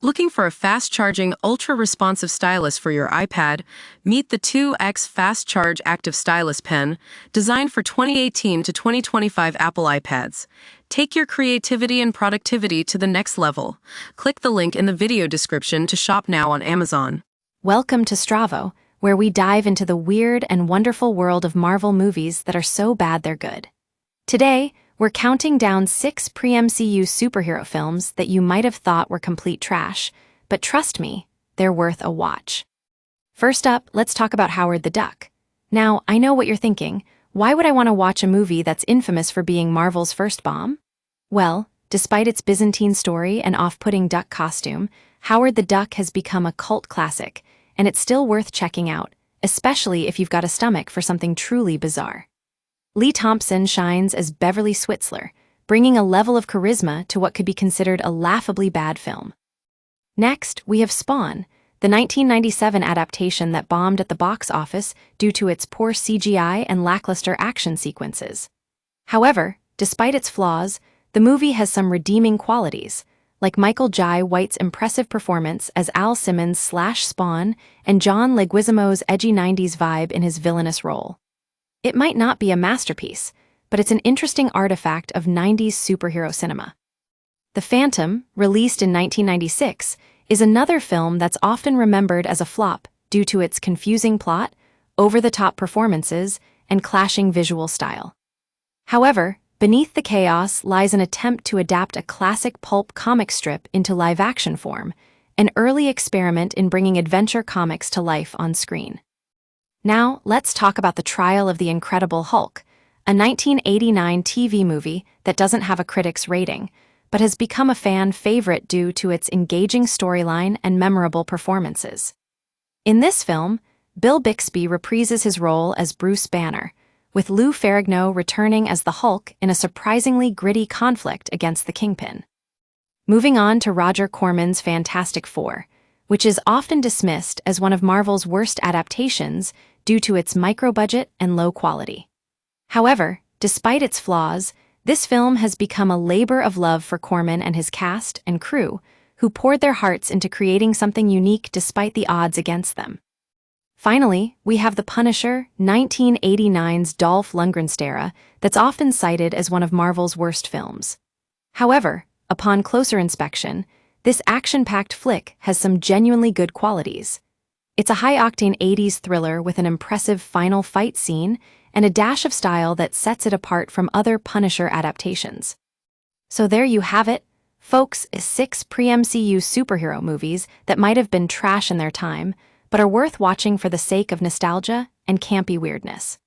Looking for a fast-charging, ultra-responsive stylus for your iPad? Meet the 2X Fast Charge Active Stylus Pen, designed for 2018 to 2025 Apple iPads. Take your creativity and productivity to the next level. Click the link in the video description to shop now on Amazon. Welcome to Stravo, where we dive into the weird and wonderful world of Marvel movies that are so bad they're good. Today, we're counting down 6 pre-MCU superhero films that you might have thought were complete trash, but trust me, they're worth a watch. First up, let's talk about Howard the Duck. Now, I know what you're thinking. Why would I want to watch a movie that's infamous for being Marvel's first bomb? Well, despite its Byzantine story and off-putting duck costume, Howard the Duck has become a cult classic, and it's still worth checking out, especially if you've got a stomach for something truly bizarre. Lee Thompson shines as Beverly Switzler, bringing a level of charisma to what could be considered a laughably bad film. Next, we have Spawn, the 1997 adaptation that bombed at the box office due to its poor CGI and lackluster action sequences. However, despite its flaws, the movie has some redeeming qualities, like Michael Jai White's impressive performance as Al Simmons' Spawn and John Leguizamo's edgy 90s vibe in his villainous role. It might not be a masterpiece, but it's an interesting artifact of 90s superhero cinema. The Phantom, released in 1996, is another film that's often remembered as a flop due to its confusing plot, over-the-top performances, and clashing visual style. However, beneath the chaos lies an attempt to adapt a classic pulp comic strip into live-action form, an early experiment in bringing adventure comics to life on screen. Now, let's talk about The Trial of the Incredible Hulk, a 1989 TV movie that doesn't have a critic's rating, but has become a fan favorite due to its engaging storyline and memorable performances. In this film, Bill Bixby reprises his role as Bruce Banner, with Lou Ferrigno returning as the Hulk in a surprisingly gritty conflict against the Kingpin. Moving on to Roger Corman's Fantastic Four, which is often dismissed as one of Marvel's worst adaptations due to its micro-budget and low quality. However, despite its flaws, this film has become a labor of love for Corman and his cast and crew, who poured their hearts into creating something unique despite the odds against them. Finally, we have The Punisher, 1989's Dolph Lundgren's era, that's often cited as one of Marvel's worst films. However, upon closer inspection, this action-packed flick has some genuinely good qualities. It's a high-octane 80s thriller with an impressive final fight scene and a dash of style that sets it apart from other Punisher adaptations. So there you have it, folks, 6 pre-MCU superhero movies that might have been trash in their time, but are worth watching for the sake of nostalgia and campy weirdness.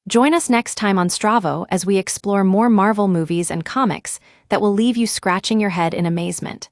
Join us next time on Stravo as we explore more Marvel movies and comics that will leave you scratching your head in amazement.